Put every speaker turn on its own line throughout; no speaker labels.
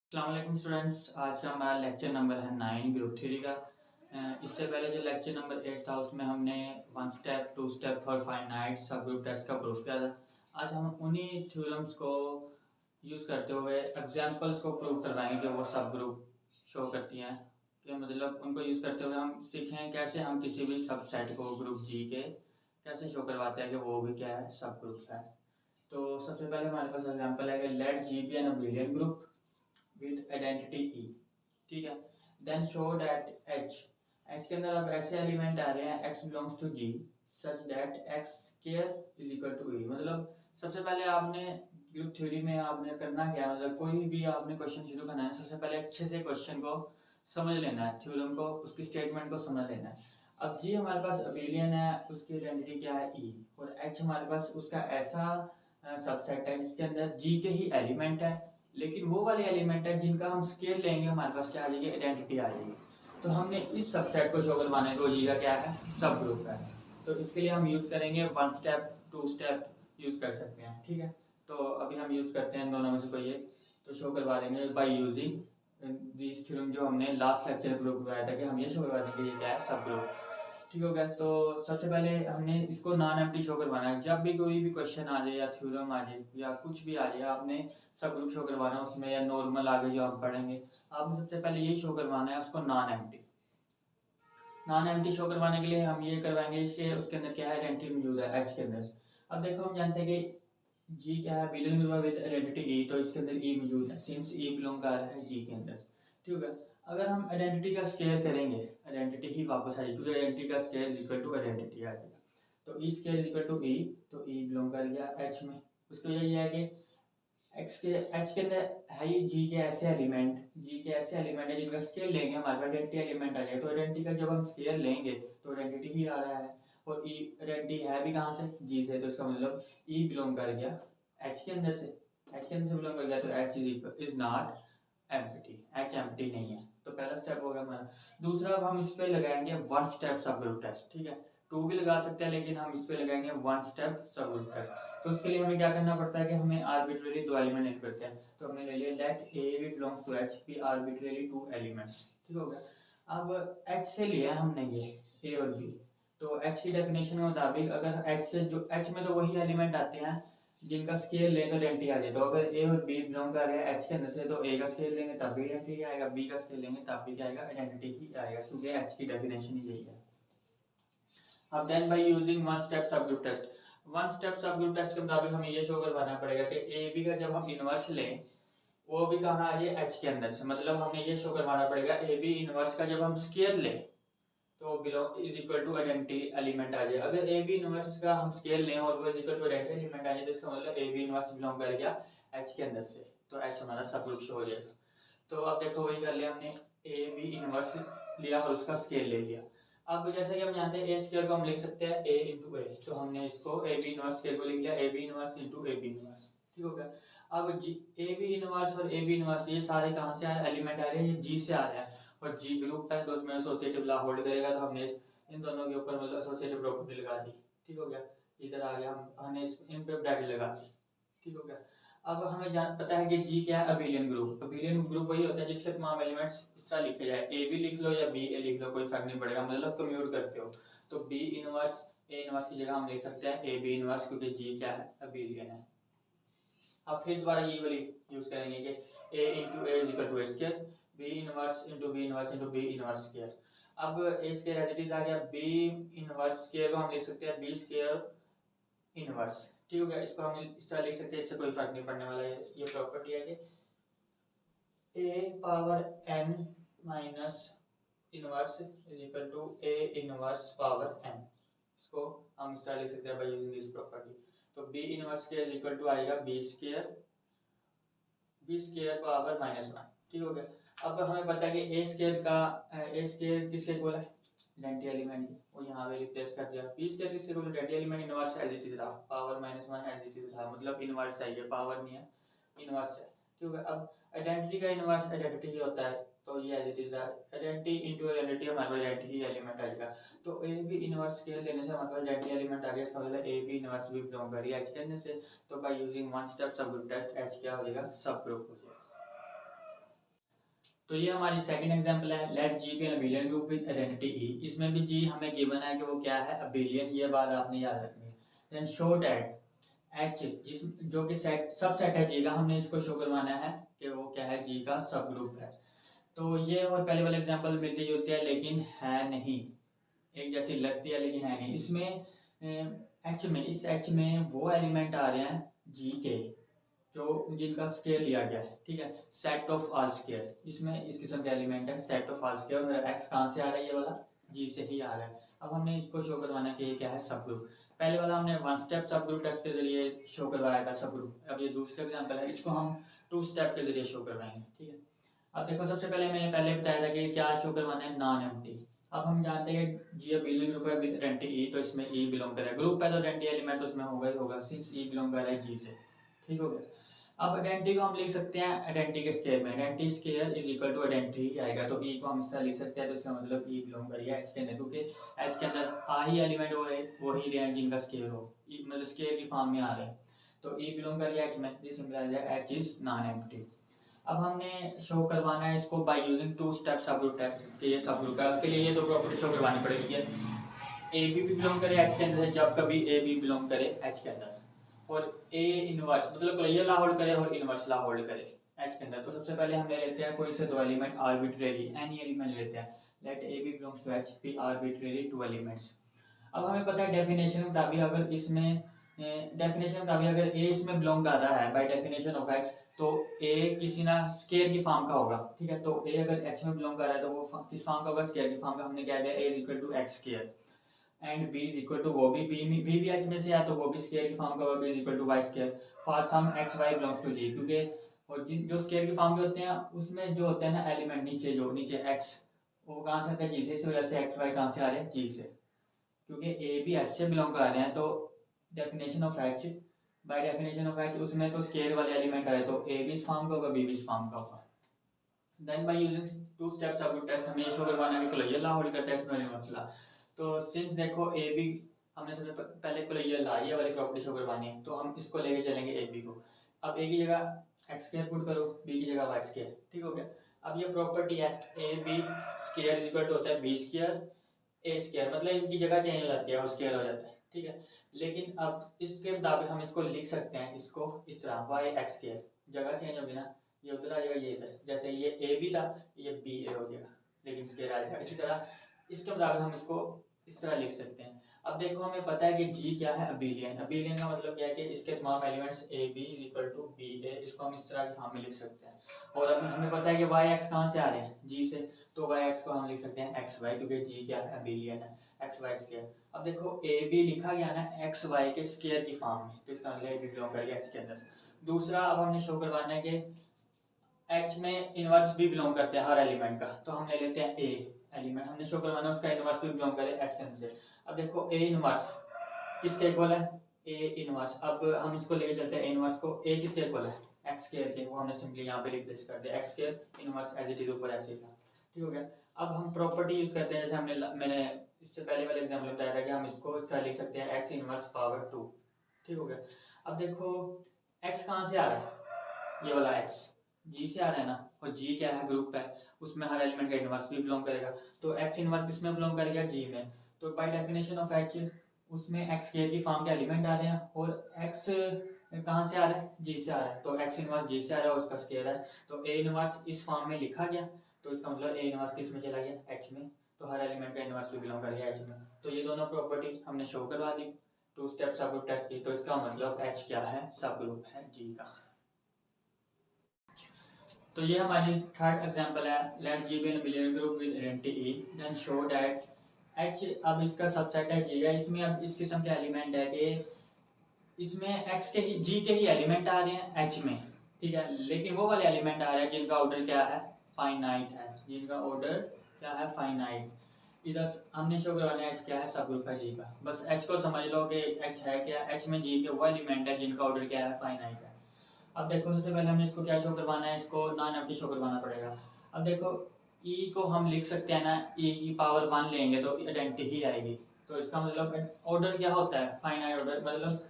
अस्सलाम वालेकुम स्टूडेंट्स। आज का हमारा लेक्चर नंबर है 9 ग्रुप थ्री का। इससे पहले जो लेक्चर नंबर 8 था उसमें हमने 1 स्टेप 2 स्टेप फॉर फाइनाइट सब ग्रुप टेस्ट का प्रूफ किया था। आज हम उन्हीं थ्योरम्स को यूज़ करते हुए एग्जांपल्स को प्रूव करवाएंगे कि वो सब ग्रुप शो करती हैं। कि मतलब उनको यूज़ करते हुए हम सीखें कैसे हम किसी भी सब सेट को ग्रुप जी के कैसे शो करवाते हैं कि वो भी क्या है, सब ग्रुप है। तो सबसे पहले हमारे पास एग्जाम्पल है कि let G be an abelian group with identity E। ठीक है, देन शो दैट H के अंदर अब ऐसे एलिमेंट आ रहे हैं x belongs to G such that x square is equal to E। मतलब सबसे पहले आपने ग्रुप थ्योरी में आपने करना क्या, मतलब कोई भी आपने क्वेश्चन शुरू करना है, सबसे पहले अच्छे से क्वेश्चन को समझ लेना है, थ्योरम को, उसकी स्टेटमेंट को समझ लेना है। अब G हमारे पास अबेलियन है, उसकी आइडेंटिटी क्या है E, और H हमारे पास उसका ऐसा सबसेट है जिसके अंदर G के ही एलिमेंट है, लेकिन वो वाले एलिमेंट है जिनका हम स्केल लेंगे हमारे पास क्या आ जाएगी, आइडेंटिटी आ जाएगी। तो हमने इस सबसेट को शो करवाने को जी का क्या है, सब ग्रुप है। तो इसके लिए हम यूज करेंगे 1 स्टेप 2 स्टेप यूज कर सकते हैं। ठीक है, तो अभी हम यूज करते हैं दोनों में से कोई एक, तो शो करवा देंगे बाय यूजिंग दिस थ्योरम जो हमने लास्ट लेक्चर में प्रूव करवाया था कि हम ये शो करवा देंगे ये क्या है, सब ग्रुप। ठीक हो गया। तो सबसे पहले हमने इसको नॉन एम्प्टी शो करवाना है। जब भी कोई भी क्वेश्चन आ जाए या थ्योरम आ जाए या कुछ भी आ जाए, आपने सब ग्रुप शो करवाना है उसमें, या नॉर्मल आगे जो हम पढ़ेंगे, आपने सबसे पहले ये शो करवाना है उसको non empty. Non empty show करवाने के लिए हम ये करवाएंगे कि उसके अंदर क्या है, आइडेंटिटी मौजूद है एच के अंदर। अब देखो हम जानते हैं कि जी क्या है, बिलोंग ग्रुप विद आइडेंटिटी ई, तो इसके अंदर ई मौजूद है सिंस ई बिलोंग कर रहा है जी के अंदर। ठीक है, अगर हम आइडेंटिटी का स्केयर करेंगे, आइडेंटिटी ही वापस आ जाएगी क्योंकि आइडेंटिटी का square is equal to identity आ जाएगा। तो E square is equal to E, तो ई बिलोंग कर गया एच में। उसकी वजह यह है कि एच के अंदर है ही जी के ऐसे एलिमेंट है जिनका स्केल लेंगे हमारे पास आइडेंटिटी एलिमेंट आ जाएगा। तो आइडेंटिटी का जब हम स्केल लेंगे तो आइडेंटिटी ही आ रहा है, और ई आइडेंटिटी है भी कहाँ से, जी से, तो इसका मतलब ई बिलोंग कर गया एच के अंदर से। एच के अंदर से बिलोंग कर गया तो H is not empty, H empty नहीं है। तो पहला स्टेप हो गया हमारा। दूसरा, अब हम इस पे लगाएंगे 1 स्टेप सब ग्रुप टेस्ट। ठीक है, 2 भी लगा सकते हैं लेकिन हम इस पे लगाएंगे 1 स्टेप सब ग्रुप टेस्ट। तो उसके लिए हमें क्या करना पड़ता है कि हमें आर्बिट्रेरी 2 एलिमेंट लेने पड़ते हैं। तो हमने ले लिया let A B belongs to H be arbitrary 2 elements. ठीक हो गया। अब एच से लिया हमने ये ए और बी, तो एच की डेफिनेशन के मुताबिक अगर एच से, जो एच में तो वही एलिमेंट आते हैं जिनका स्केल ले तो आइडेंटिटी आ जाए। तो अगर ए और बी बिलोंग कर रहे हैं एच के अंदर से, तो ए का स्केल लेंगे तब भी आइडेंटिटी आएगा, बी का स्केल लेंगे तब भी क्या आएगा, आइडेंटिटी ही आएगा, क्योंकि एच की डेफिनेशन ही यही है। अब then by using 1 step subgroup test, 1 step subgroup test के मुताबिक हमें ये शो करवाना पड़ेगा कि ए बी का जब हम इनवर्स लें वो भी कहाँ आ जाए, एच के अंदर से। मतलब हमें ये शो करवाना पड़ेगा ए बी इनवर्स का जब हम स्केयर लें तो belong is equal to identity element आ जाए। अगर ए बी इनवर्स का हम स्केल लें और वो is equal to identity element आ जाए तो इसका मतलब ए बी इनवर्स बिलोंग कर गया एच के अंदर से, तो एच हमारा सब ग्रुप शो हो जाएगा। तो अब देखो वही कर लिया हमने, ए बी इनवर्स लिया और उसका स्केल ले लिया। अब जैसे कि हम जानते हैं ए स्क्वायर को हम लिख सकते हैं ए इंटू ए, तो हमने इसको ए बी इनवर्स स्केल को लिख लिया A B inverse into A B inverse. ठीक हो गया। अब ए बी इनवर्स और ए बी इनवर्स ये सारे कहाँ से आ रहे हैं, एलिमेंट आ रहे हैं, ये जी से आ रहे हैं, और जी ग्रुप है तो उसमें एसोसिएटिव लॉ होल्ड करेगा, तो हमने इन दोनों के ऊपर मतलब एसोसिएटिव प्रॉपर्टी लगा दी। ठीक हो गया, इधर आ गया, हमने इन पे ब्रैकेट लगा दी। ठीक हो गया। अब हमें जान पता है कि जी क्या है, अबेलियन ग्रुप। अबेलियन ग्रुप वही होता है जिसके तमाम एलिमेंट्स इस तरह लिखे जाए, ए बी लिख लो या बी ए लिख लो, कोई फर्क नहीं पड़ेगा, मतलब कम्यूट करते हो तो बी इनवर्स ए इनवर्स की जगह हम लिख सकते हैं ए बी इनवर्स, क्योंकि जी क्या है, अबेलियन है। अब फिर दोबारा ये वाली यूज करेंगे कि A into A is equal to A square, B inverse into B inverse into B inverse square. अब A square as it is आ गया, बी इनवर्स स्क्वायर को हम लिख सकते हैं बी स्क्वायर इनवर्स। ठीक हो गया, इसको हम इस तरह लिख सकते हैं, इससे कोई फर्क नहीं पड़ने वाला है। ये प्रॉपर्टी है कि A power N minus inverse is equal to A inverse power N. इसको हम इस तरह लिख सकते हैं बाय यूजिंग दिस प्रॉपर्टी। तो बी इनवर्स के इज इक्वल टू आएगा B square power minus one. ठीक हो गया। अब हमें पता है कि ए स्क्वायर का ए स्क्वायर किससे इक्वल है, आइडेंटिटी एलिमेंट, वो यहाँ पे रिप्लेस कर दिया। बी स्क्वायर किससे इक्वल है, identity element inverse as it is रहा, power minus one as it is रहा, मतलब इनवर्स है, ये पावर नहीं है, इनवर्स है। ठीक है, अब आइडेंटिटी का इनवर्स आइडेंटिटी ही होता है, तो ये एज इट इज रहा, आइडेंटिटी इनटू आइडेंटिटी हमारे पास आइडेंटिटी एलिमेंट आएगा। तो ए बी इनवर्स के लेने से हमारे पास आइडेंटिटी एलिमेंट आ गया, इसका मतलब ए बी इनवर्स भी बिलोंग कर रही है एच के से। तो by using 1 step subgroup test H क्या हो जाएगा, सब ग्रुप हो जाएगा। तो ये हमारी सेकंड एग्जांपल है, let G be an abelian group with identity e. इसमें भी जी हमें गिवन है कि वो क्या है, अबिलियन, ये बात आपने याद रखनी है। देन शो दैट एच, जिस जो कि सेट सब सेट है जी का, हमने इसको शो करवाना है कि वो क्या है, जी का सब ग्रुप है। तो ये और पहले वाले एग्जांपल मिलती जुलती है लेकिन है नहीं, एक जैसी लगती है लेकिन है नहीं। इसमें एच में, इस एच में वो एलिमेंट आ रहे हैं जी के जो जिनका स्केयर लिया गया है, ठीक है, सेट ऑफ आल स्केयर। इसमें इस किस्म का एलिमेंट है सेट ऑफ आल स्केयर, और एक्स कहाँ से आ रहा है, ये वाला जी से ही आ रहा है। अब हमने इसको शो करवाना है कि ये क्या है, सब ग्रुप। पहले वाला हमने one step subgroup test के जरिए शो करवाया था सब ग्रुप। अब ये दूसरा एग्जाम्पल है, इसको हम टू स्टेप के जरिए शो करवाएंगे, ठीक है। अब देखो सबसे पहले मैंने पहले बताया था कि क्या शो करवाना है, नॉन एम्प्टी। अब हम जानते हैं जी बिलोंग ग्रुप है विद आइडेंटिटी ई, तो इसमें ई बिलोंग करेगा, ग्रुप है तो आइडेंटिटी एलिमेंट तो इसमें होगा ही होगा, सिंस ई बिलोंग कर रहा है जी से, ठीक हो गया। अब आइडेंटिटी को हम लिख सकते हैं आइडेंटिटी के स्केयर में, identity square is equal to identity ही आएगा, तो ई को हम इस तरह लिख सकते हैं, तो इसका मतलब ई बिलोंग करेगा एच के अंदर, क्योंकि एच के अंदर आ ही एलिमेंट वो है, वही रहे हैं जिनका स्केयर हो, ई मतलब स्केयर की फॉर्म में आ रहे हैं, तो ई बिलोंग करेगा एच में, this implies that H is non empty. अब हमने शो करवाना है इसको by using two step subgroup test, कि ये सबग्रुप है, उसके लिए ये दो प्रॉपर्टी शो करवानी पड़ेगी, ए बी भी बिलोंग करे एच के अंदर, जब कभी ए बी बिलोंग करे एच के अंदर, और ए इनवर्स मतलब क्लियर ला होल्ड करे और इनवर्स ला होल्ड करे एच के अंदर। तो सबसे पहले हम ले लेते हैं कोई से दो एलिमेंट आर्बिट्रेरी, एनी एलिमेंट लेते हैं, let A B belongs to H, be arbitrary two elements. अब हमें पता है डेफिनेशन के मुताबिक अगर इसमें डेफिनेशन मुताबिक अगर ए इसमें बिलोंग कर रहा है बाय डेफिनेशन ऑफ एक्स, तो ए किसी ना स्केयर की फॉर्म का होगा, ठीक है। तो ए अगर एक्स में बिलोंग कर रहा है तो वो किस फॉर्म का होगा, स्केयर की फॉर्म का। हमने क्या दिया, A is equal to X square, and B is equal to, वो भी बी एच में से है तो वो भी स्केयर की फॉर्म का होगा, B is equal to Y square for some X Y belongs to G, क्योंकि और जिन जो स्केयर की फॉर्म के होते हैं उसमें जो होते हैं ना एलिमेंट नीचे, जो नीचे एक्स, वो कहाँ से आते हैं, जी से, इस वजह से एक्स वाई कहाँ से आ रहे हैं, जी से, क्योंकि ए भी एच से बिलोंग कर रहे हैं। तो definition of H, by definition of H उसमें तो स्केयर वाले एलिमेंट आ रहे, तो ए भी इस फॉर्म का होगा, बी भी इस फॉर्म का होगा। Then by using two step subgroup test हमें ये शो करवाना है कि कोलियर ला होल्ड करता है इसमें इनवर्स ला। तो सिंस देखो ए बी, हमने सबसे पहले कोलियर ला ये वाली प्रॉपर्टी शो करवानी है, तो हम इसको लेके चलेंगे ए बी को। अब ए की जगह एक्स स्क्वायर पुट करो, बी की जगह वाई स्क्वायर, ठीक हो गया। अब ये प्रॉपर्टी है A B square is equal to होता है बी स्क्वायर ए स्क्वायर, मतलब इनकी जगह चेंज हो जाती है और स्क्वायर हो जाता है, ठीक है। लेकिन अब इसके मुताबिक हम इसको लिख सकते हैं, इसको इस तरह वाई एक्स स्क्वायर, जगह चेंज होगी ना, ये उधर आ जाएगा ये इधर, जैसे ये ए बी था ये बी ए हो जाएगा, लेकिन स्क्वायर आ जाएगा। इसी तरह इसके मुताबिक हम इसको इस तरह लिख सकते हैं। अब देखो हमें पता है कि जी क्या है, अबिलियन। अबिलियन का मतलब क्या है कि इसके तमाम elements A B is equal to B A, इसको हम इस तरह की फॉर्म में लिख सकते हैं। और अब हमें पता है कि वाई एक्स कहाँ से आ रहे हैं, जी से, तो वाई एक्स को हम लिख सकते हैं एक्स वाई, क्योंकि जी क्या है, अबिलियन है, एक्स वाई स्क्वायर। अब देखो ए बी लिखा गया ना एक्स वाई के स्क्वायर की फॉर्म में, तो इसका मतलब ए बी बिलोंग करेगा एक्स के अंदर। दूसरा अब हमने शो करवाना है कि एच में इनवर्स भी बिलोंग करते हैं हर एलिमेंट का, तो हम ले लेते हैं ए एलिमेंट, हमने शो करवाना है उसका इनवर्स भी बिलोंग करे एच के अंदर से। अब देखो ए इनवर्स किसके इक्वल है, ए इनवर्स। अब हम इसको लेके चलते हैं इनवर्स को, ए किसके इक्वल है, एक्स स्क्वायर के, वो हमने सिंपली यहाँ पे रिप्लेस कर दिया, X square inverse as it is ऊपर ऐसे ही था, ठीक हो गया। अब हम प्रॉपर्टी यूज करते हैं, जैसे मैंने इससे पहले वाले एग्जांपल बताया था कि हम इसको इस तरह लिख सकते हैं एक्स इनवर्स पावर 2, ठीक हो गया। अब देखो एक्स कहाँ से आ रहा है, ये वाला एक्स जी से आ रहा है ना, और जी क्या है, ग्रुप है, उसमें हर एलिमेंट का इनवर्स भी बिलोंग करेगा, तो एक्स इनवर्स किसमें बिलोंग करेगा, जी में। तो बाय डेफिनेशन ऑफ एच उसमें एक्स स्क्वायर की फॉर्म के एलिमेंट आ रहे हैं, और एक्स कहाँ से आ रहा है, जी से आ रहा है, तो एक्स इनवर्स जी से आ रहा है और उसका स्क्वायर है, तो ए इनवर्स इस फॉर्म में लिखा गया, तो इसका मतलब ए इनवर्स किस में चला गया, एच में, तो हर एलिमेंट का इनवर्स भी बिलोंग करेगा एच में। तो ये दोनों प्रॉपर्टी हमने शो करवा दी टू स्टेप सबग्रुप टेस्ट की, तो इसका मतलब एच क्या है, सबग्रुप है जी का। तो ये हमारी थर्ड एग्जांपल है, let G be an abelian group with identity E, then show that H, अब इसका सबसेट है जी है, इसमें अब इस किस्म के एलिमेंट है कि इसमें एक्स के ही जी के ही एलिमेंट आ रहे हैं एच में, ठीक है, लेकिन वो वाले एलिमेंट आ रहे हैं जिनका ऑर्डर क्या है, फाइनाइट है, जिनका ऑर्डर क्या है, फाइनाइट। इधर हमने शो करवाना है एच क्या है, सबग्रुप है जी का, बस एच को समझ लो कि एच है क्या, एच में जी के वो एलिमेंट है जिनका ऑर्डर क्या है, फाइनाइट है। अब देखो सबसे पहले हमें इसको क्या शो करवाना है, इसको नॉन एम्प्टी शो करवाना पड़ेगा। अब देखो ई को हम लिख सकते हैं ना, ई की पावर 1 लेंगे तो आइडेंटिटी ही आएगी, तो इसका मतलब ऑर्डर क्या होता है, फाइनाइट ऑर्डर, मतलब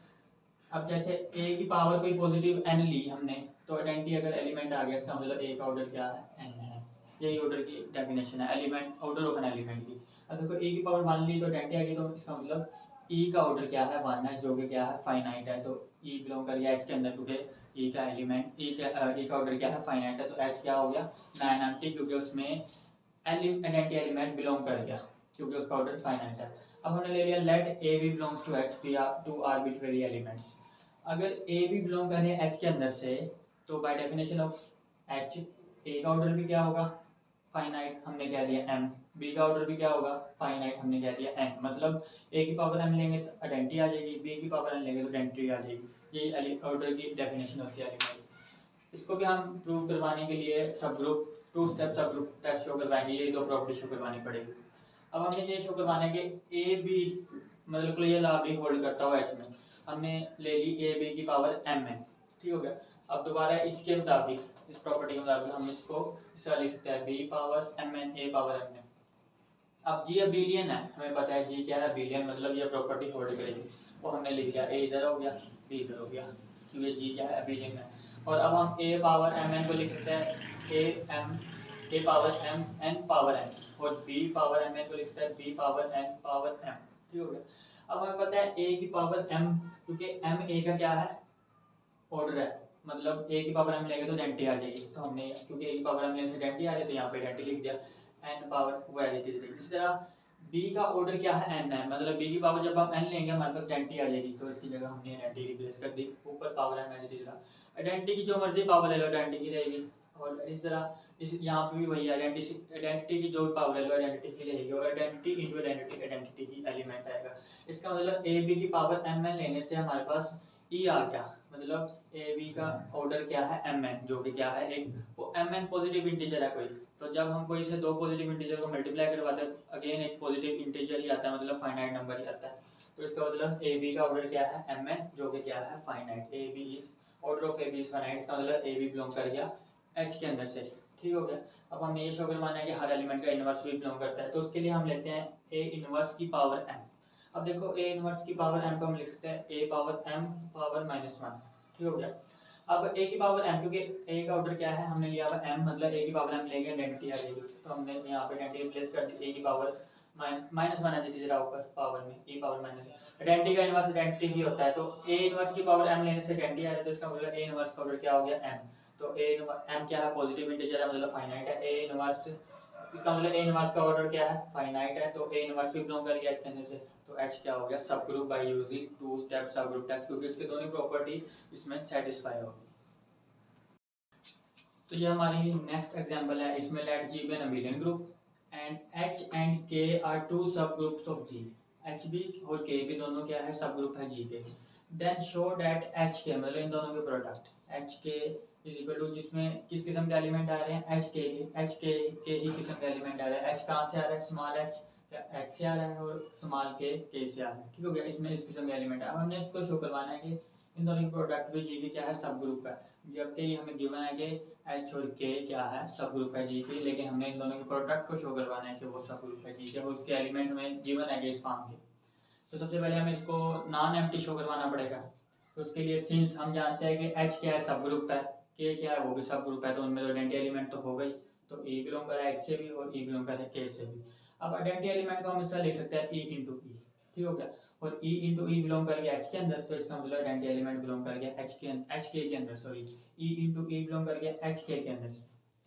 अब जैसे ए की पावर कोई पॉजिटिव एन ली हमने, तो आइडेंटिटी अगर एलिमेंट आ गया इसका मतलब ए का ऑर्डर क्या है, एन है, यही ऑर्डर की डेफिनेशन है, element order of an element की। अब देखो e की पावर 1 ली तो आइडेंटिटी आ गई, तो इसका मतलब e का ऑर्डर क्या है 1 है, जो कि क्या है फाइनाइट है। तो e बिलोंग कर गया h के अंदर, क्योंकि e का एलिमेंट e का ऑर्डर क्या है फाइनाइट है, तो h क्या हो गया 9 एम्प्टी, क्योंकि उसमें आइडेंटिटी एलिमेंट बिलोंग कर गया, क्योंकि उसका ऑर्डर फाइनाइट है। अब हमने ले लिया let A B belongs to H be are two arbitrary elements. अगर ए बी बिलोंग कर रहे हैं एच के अंदर से, तो by definition of H A का ऑर्डर भी क्या होगा फाइनाइट, हमने कह दिया m, b का ऑर्डर भी क्या होगा फाइनाइट, हमने कह दिया n। मतलब a की पावर m लेंगे तो आइडेंटिटी आ जाएगी, b की पावर n लेंगे तो आइडेंटिटी आ जाएगी। यही ऑर्डर की डेफिनेशन होती है एलिमेंट। इसको भी हम प्रूव करवाने के लिए सब group to step subgroup test show करवाएंगे, ये दो प्रॉपर्टी शो करवानी पड़ेगी। अब हमें ये शो करवाना है कि ए बी मतलब क्लियर ला भी होल्ड करता हुआ एच में, हमने ले ली ए बी की पावर m है, ठीक हो गया। अब दोबारा इसके मुताबिक, इस प्रॉपर्टी के मुताबिक हम इसको इस तरह लिख सकते हैं b power m n a power m n। अब जी अबिलियन है, हमें पता है जी क्या है अबिलियन, मतलब ये प्रॉपर्टी होल्ड करेगी, वो हमने लिख लिया a इधर हो गया b इधर हो गया, क्योंकि जी क्या है अबिलियन है। और अब हम a पावर m n को लिख सकते हैं a power m n power n, और b पावर m n को लिख सकते हैं b power n power m, ठीक हो गया। अब हमें पता है a की पावर m, क्योंकि m a का क्या है ऑर्डर है, मतलब a की पावर m लेंगे तो आइडेंटिटी आ जाएगी, तो हमने क्योंकि a की पावर m लेने से आइडेंटिटी आ रही है तो यहाँ पे आइडेंटिटी लिख दिया n पावर वो एज इट इज। इसी तरह b का ऑर्डर क्या है n है, मतलब b की पावर जब हम n लेंगे हमारे पास आइडेंटिटी आ जाएगी, तो इसकी जगह हमने आइडेंटिटी रिप्लेस कर दी, ऊपर power m as it is रहा। आइडेंटिटी की जो मर्जी पावर ले लो आइडेंटिटी की रहेगी, और इस तरह इस यहाँ पे भी वही है, आइडेंटिटी की जो पावर ले लो आइडेंटिटी ही रहेगी, और आइडेंटिटी इनटू आइडेंटिटी ही एलिमेंट आएगा। इसका मतलब ए बी की पावर m n लेने से हमारे पास ई आ गया, मतलब ए बी का ऑर्डर क्या है एम एन, जो कि क्या है एक वो एम एन पॉजिटिव इंटीजर है कोई, तो जब हम कोई से दो पॉजिटिव इंटीजर को मल्टीप्लाई करवाते हैं अगेन एक पॉजिटिव इंटीजर ही आता है, मतलब फाइनाइट नंबर ही आता है। तो इसका मतलब ए बी का ऑर्डर क्या है एम एन, जो कि क्या है finite, A B is order of A B is finite, इसका मतलब ए बी बिलोंग कर गया एच के अंदर से, ठीक हो गया। अब हमने ये शो करवाना है कि हर एलिमेंट का इनवर्स भी बिलोंग करता है, तो उसके लिए हम लेते हैं ए इनवर्स की पावर एम। अब देखो ए इनवर्स की पावर m को हम लिख सकते हैं a पावर m पावर -1, ठीक हो गया। अब a की पावर m, क्योंकि a का ऑर्डर क्या है हमने लिया हुआ m, मतलब a की पावर m लेंगे आइडेंटिटी आ जाएगी, तो हमने यहाँ पे आइडेंटिटी रिप्लेस कर दी, a की पावर -1 है जितनी जरा ऊपर पावर में e पावर माइनस, आइडेंटिटी का इनवर्स आइडेंटिटी ही होता है, तो a इनवर्स की पावर m लेने से आइडेंटिटी आ रही है, तो इसका मतलब a इनवर्स का ऑर्डर क्या हो गया m। तो a m क्या है पॉजिटिव इंटीजर है, मतलब फाइनाइट है, a इनवर्स इसका मतलब ए इनवर्स का ऑर्डर क्या है फाइनाइट है, तो ए इनवर्स भी बिलोंग कर गया इसके अंदर से, तो एच क्या हो गया subgroup by using two step subgroup test, क्योंकि इसके दोनों प्रॉपर्टी इसमें सेटिस्फाई होगी। तो ये हमारी नेक्स्ट एग्जांपल है, इसमें let G be an abelian group and H and K are two subgroups of G, H be और के भी दोनों क्या है सब ग्रुप है जी के। देन शो दैट एच के मतलब इन दोनों के प्रोडक्ट एच के इज इक्वल टू, जिसमें किस किस्म के एलिमेंट आ रहे हैं एच के ही किस्म के एलिमेंट आ रहे हैं, एच कहाँ से आ रहा है स्मॉल एच एच से आ रहा है और स्मॉल के से आ रहा है, ठीक हो गया। इसमें इस किस्म के एलिमेंट है, हमने इसको शो करवाना है कि इन दोनों के प्रोडक्ट भी जी के क्या है सब ग्रुप है, जबकि ये हमें गिवन है कि एच और के क्या है सब ग्रुप है जी के, लेकिन हमने इन दोनों के प्रोडक्ट को शो करवाना है कि वो सब ग्रुप है जी के, उसके एलिमेंट में गिवन है कि इस फॉर्म के। तो सबसे पहले हमें इसको नॉन एम्प्टी शो करवाना पड़ेगा, तो उसके लिए सिंस हम जानते हैं कि एच क्या है सब ग्रुप है, के क्या है वो भी सब ग्रुप है, तो उनमें तो आइडेंटिटी एलिमेंट तो हो गई, तो ई बिलोंग कर है एच से भी और ई बिलोंग कर है के से भी। अब आइडेंटिटी एलिमेंट को हम इस तरह लिख सकते हैं ई इंटू ई, ठीक हो गया, और ई इंटू ई बिलोंग कर गया एच के अंदर, तो इसका मतलब आइडेंटिटी एलिमेंट बिलोंग कर गया एच के अंदर, सॉरी ई इंटू ई बिलोंग कर गया एच के अंदर,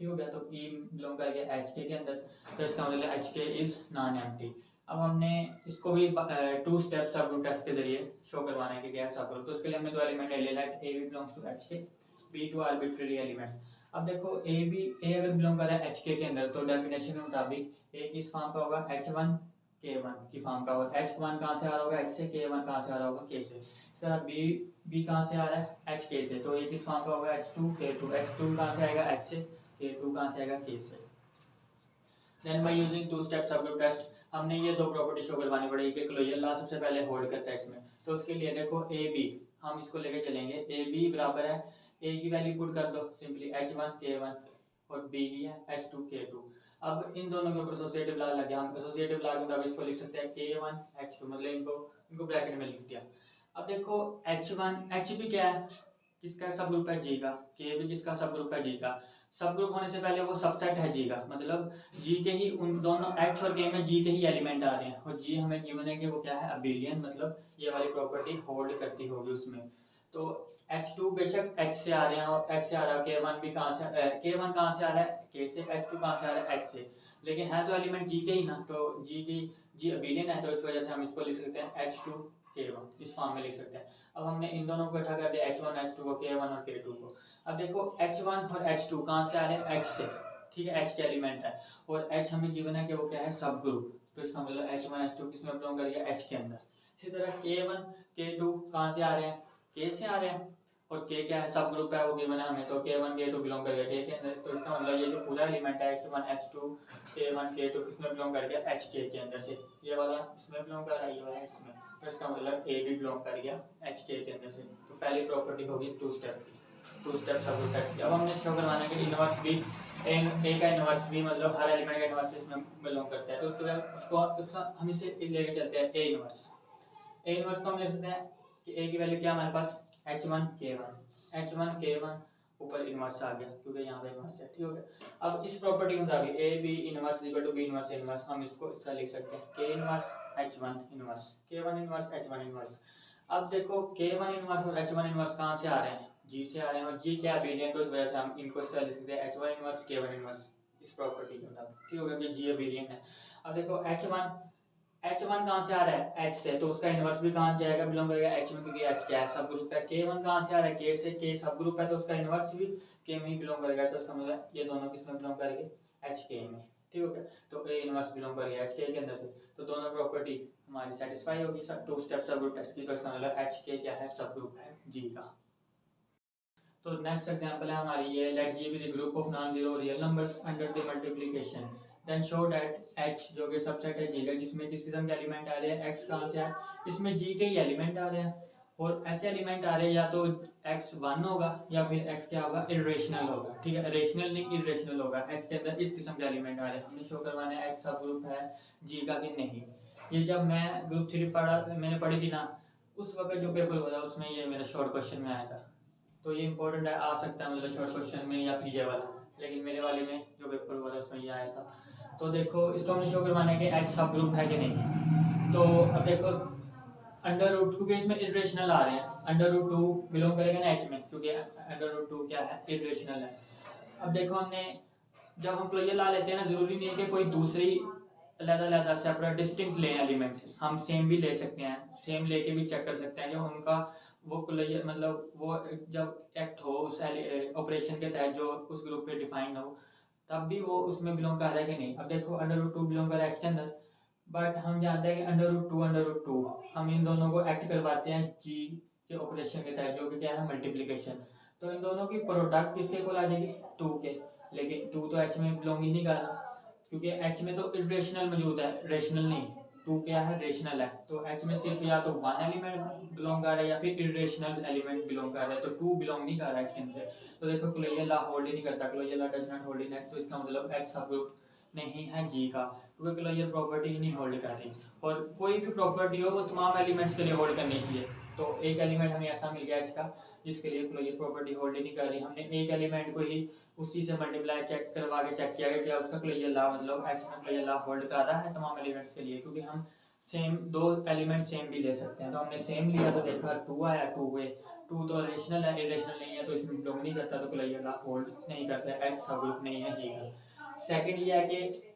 ठीक हो गया। तो ई बिलोंग कर गया एच के अंदर, तो इसका मतलब एच के इज नॉन एम्प्टी। अब हमने इसको भी to step subgroup test के जरिए शो करवाना है कि क्या सब ग्रुप, तो उसके लिए हमने दो एलिमेंट ले लिया है A B belongs to H K, be two arbitrary elements. अब देखो ए अगर बिलोंग कर रहा है एच के अंदर, तो डेफिनेशन के मुताबिक ए किस फॉर्म का होगा h1 k1 की फॉर्म का, और h1 कहाँ से आ रहा होगा h से, k1 कहाँ से आ रहा होगा k से। इस तरह बी कहाँ से आ रहा है h k से, तो ये किस फॉर्म का होगा h2 k2, h2 कहाँ से आएगा h से, k2 कहाँ से आएगा k से। Then by using two step subgroup test हमने ये दो प्रॉपर्टी शो करवानी पड़ेगी कि क्लोजर लॉ सबसे पहले होल्ड करता है इसमें, तो उसके लिए देखो ए बी हम इसको लेके चलेंगे, ए बी बराबर है ए की वैल्यू पुट कर दो सिंपली h1 k1 और b की है h2 k2। अब इन दोनों के ऊपर एसोसिएटिव लॉ लग गया, हम एसोसिएटिव लॉ के मुताबिक इसको लिख सकते हैं k1 h2, मतलब इनको ब्रैकेट में लिख दिया। अब देखो h1 h भी क्या है किसका सब ग्रुप है जी का, k भी किसका सब ग्रुप है जी का, सब ग्रुप होने से पहले वो सबसेट है जी का, मतलब जी के ही उन दोनों एच और के में जी के ही एलिमेंट आ रहे हैं, और जी हमें गिवन है कि वो क्या है, अबिलियन, मतलब ये वाली प्रॉपर्टी होल्ड करती होगी उसमें। तो H2 बेशक H से आ रहे हैं और H से आ रहा है, K1 भी कहाँ से, K1 कहाँ से आ रहा है, K से, H2 कहाँ से आ रहा है, H से, लेकिन है तो एलिमेंट जी के ही ना, तो जी अबिलियन है, तो इस वजह से हम इसको लिख सकते हैं H2 K1, इस फॉर्म में लिख सकते हैं। अब हमने इन दोनों को इकट्ठा कर दिया, H1 H2 को, K1 और K2 को। अब देखो H1 और H2 कहाँ से आ रहे हैं, H से, ठीक है, H के एलिमेंट है, और H हमें गिवन है कि वो क्या है, सब ग्रुप, तो इसका मतलब H1 H2 किसमें बिलोंग करेगा, H के अंदर। इसी तरह K1 K2 कहाँ से आ रहे हैं, K से आ रहे हैं, और K क्या है, सब ग्रुप है, वो गिवन है हमें, तो K1 K2 बिलोंग करेगा K के अंदर, तो इसका मतलब ये जो पूरा एलिमेंट है H1 H2 K1 K2 किसमें बिलोंग कर गया, HK के अंदर से, ये वाला इसमें बिलोंग कर रहा है, ये वाला इसमें, तो इसका मतलब A भी बिलोंग कर गया HK के अंदर से। तो पहली प्रॉपर्टी होगी टू स्टेप की, टू स्टेप सब ग्रुप की। अब हमने शो करवाना है कि इनवर्स भी, ए का इनवर्स भी, मतलब हर एलिमेंट का इनवर्स इसमें बिलोंग करता है, तो उसके बाद उसको हम इसे लेके चलते हैं ए इनवर्स। ए इनवर्स को हम लिख सकते हैं कि ए की वैल्यू क्या हमारे पास, H1 K1, H1 K1 ऊपर इनवर्स आ गया क्योंकि यहाँ पे इनवर्स है, ठीक हो गया। अब इस प्रॉपर्टी के मुताबिक A B inverse equal to B inverse inverse, हम इसको इस तरह लिख सकते हैं K inverse H1 inverse, K1 inverse H1 inverse. अब देखो K1 इनवर्स और H1 इनवर्स कहाँ से आ रहे हैं, G से आ रहे हैं, और G क्या अबिलियन, तो इस वजह से हम इनको इस तरह लिख सकते हैं H1 इनवर्स K1 इनवर्स, इस प्रॉपर्टी के मुताबिक, ठीक हो गया कि G अबिलियन है। अब देखो H1 कहाँ से आ रहा है, H से, तो उसका इनवर्स भी कहाँ जाएगा, बिलोंग करेगा H में, क्योंकि H क्या है, सब ग्रुप है। K1 कहाँ से आ रहा है, K से, K सब ग्रुप है, तो उसका इनवर्स भी K में ही बिलोंग करेगा, तो इसका मतलब ये दोनों किस में बिलोंग करेंगे, HK में, ठीक हो गया। तो A इनवर्स बिलोंग करेगा HK के अंदर से, तो दोनों प्रॉपर्टी हमारी सेटिस्फाई होगी सब to step subgroup test की, तो इसका मतलब HK क्या है, सब ग्रुप है G का। तो नेक्स्ट एग्जांपल है हमारी ये, let G be the group of non zero real numbers under the multiplication, then show that H जो कि सबसेट है G का, जिसमें किस किस्म के एलिमेंट आ रहे हैं, X कहाँ से है, इसमें G के ही एलिमेंट आ रहे हैं, और ऐसे एलिमेंट आ रहे हैं या तो X 1 होगा या फिर X क्या होगा, इरेशनल होगा, ठीक है, रेशनल नहीं इरेशनल होगा, X के अंदर इस किस्म के एलिमेंट आ रहे हैं, हमें शो करवाना है X सब ग्रुप है G का कि नहीं। ये जब मैं ग्रुप 3 मैंने पढ़ी थी ना, उस वक्त जो पेपर हुआ था उसमें ये मेरा शॉर्ट क्वेश्चन में आया था, तो ये इंपॉर्टेंट है, आ सकता है मतलब शॉर्ट क्वेश्चन में या फिर ये वाला, लेकिन मेरे वाले में जो पेपर हुआ था उसमें ये आया था। तो देखो इसको हमने शो करवाना है कि H सब ग्रुप है कि नहीं। तो अब देखो अंडर रूट, क्योंकि इसमें इरेशनल आ रहे हैं, अंडर रूट 2 बिलोंग करेगा ना H में, क्योंकि अंडर रूट 2 क्या है, इरेशनल है। अब देखो हमने जब हम क्लोजर ला लेते हैं ना, जरूरी नहीं है कि कोई दूसरी अलग-अलग सेपरेट डिस्टिंक्ट लें एलिमेंट, हम सेम भी ले सकते हैं, सेम लेके भी चेक कर सकते हैं कि उनका वो क्लोजर, मतलब वो जब एक्ट हो उस ऑपरेशन के तहत जो उस ग्रुप पे डिफाइन हो, तब भी वो उसमें बिलोंग कर रहा है कि नहीं। अब देखो अंडर रूट 2 बिलोंग कर रहा है X के अंदर, बट हम जानते हैं कि अंडर रूट टू हम इन दोनों को एक्ट करवाते हैं G के ऑपरेशन के तहत, जो कि क्या है, मल्टीप्लिकेशन, तो इन दोनों की प्रोडक्ट किसके को आ जाएगी, 2 के, लेकिन 2 तो H में बिलोंग ही नहीं कर रहा, क्योंकि H में तो इरेशनल मौजूद है, रेशनल नहीं, 2 क्या है, रेशनल है, तो H में सिर्फ या तो 1 एलिमेंट बिलोंग कर रहा है या फिर इरेशनल एलिमेंट बिलोंग कर रहा है, तो 2 बिलोंग नहीं कर रहा है इसके अंदर। तो देखो क्लोजर लॉ होल्ड ही नहीं करता, closure law does not hold in H, तो इसका मतलब H सब ग्रुप नहीं है G का, क्योंकि क्लोजर प्रॉपर्टी ही नहीं होल्ड कर रही, और कोई भी प्रॉपर्टी हो वो तमाम एलिमेंट्स के लिए होल्ड करनी चाहिए। तो एक एलिमेंट हमें ऐसा मिल गया H का जिसके लिए क्लोजर प्रॉपर्टी होल्ड ही नहीं कर रही, हमने एक एलिमेंट को ही उसी से मल्टीप्लाई चेक करवा के चेक किया कि क्या उसका क्लोजर लॉ, मतलब H में क्लोजर लॉ होल्ड कर रहा है तमाम एलिमेंट्स के लिए, क्योंकि हम सेम दो एलिमेंट सेम भी ले सकते हैं, तो हमने सेम लिया तो देखा 2 आया, 2 वे 2 तो रेशनल है, इरेशनल नहीं है, तो इसमें बिलोंग नहीं करता, तो क्लोजर लॉ होल्ड नहीं करता है, H सब ग्रुप नहीं है G का। सेकंड ये है कि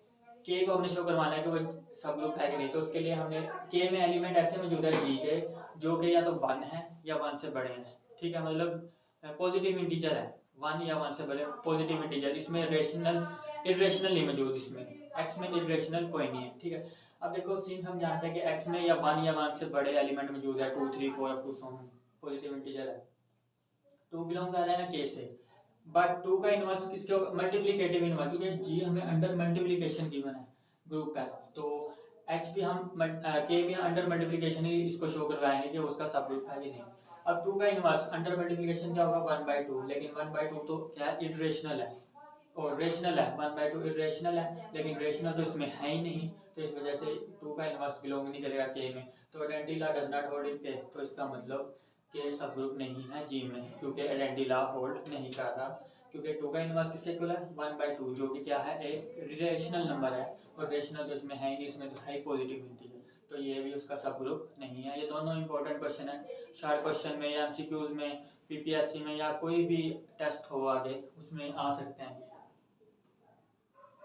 K को हमने शो करवाना है कि वो सब ग्रुप है कि नहीं, तो उसके लिए हमने K में एलिमेंट ऐसे मौजूद है G के जो कि या तो 1 है या 1 से बड़े हैं, ठीक है, मतलब पॉजिटिव इंटीजर है, 1 या 1 से बड़े पॉजिटिव इंटीजर, इसमें रेशनल इरेशनल नहीं मौजूद, इसमें X में इरेशनल कोई नहीं है, ठीक है। अब देखो सिंस हम जानते हैं कि X में या 1 या 1 से बड़े एलिमेंट मौजूद है, 2 3 4 up to so on, positive integer है, 2 बिलोंग कर रहा है ना K से, बट 2 का इनवर्स किसके, मल्टीप्लिकेटिव इनवर्स, क्योंकि G हमें अंडर मल्टीप्लिकेशन गिवन है ग्रुप है, तो H भी हम K भी अंडर मल्टीप्लिकेशन ही इसको शो करवाएंगे कि उसका सब ग्रुप है कि नहीं। अब 2 का इनवर्स अंडर मल्टीप्लिकेशन क्या होगा, 1/2, लेकिन 1/2 तो क्या है, इरेशनल है, और रेशनल है, 1/2 इरेशनल है, लेकिन रेशनल तो इसमें है ही नहीं, तो इस वजह से 2 का इनवर्स बिलोंग नहीं करेगा K में, तो identity law does not hold in K, तो इसका मतलब K सब ग्रुप नहीं है G में, क्योंकि आइडेंटिटी लॉ होल्ड नहीं कर रहा क्योंकि 2 का इनवर्स किसके इक्वल है 1/2, जो कि क्या है एक रेशनल नंबर है, और रेशनल तो इसमें है ही नहीं, इसमें तो है ही पॉजिटिव, तो ये भी उसका सब ग्रुप नहीं है। ये दोनों इंपॉर्टेंट क्वेश्चन है, शार्ट क्वेश्चन में या एमसीक्यूज में, पीपीएससी में या कोई भी टेस्ट हो आगे उसमें आ सकते हैं।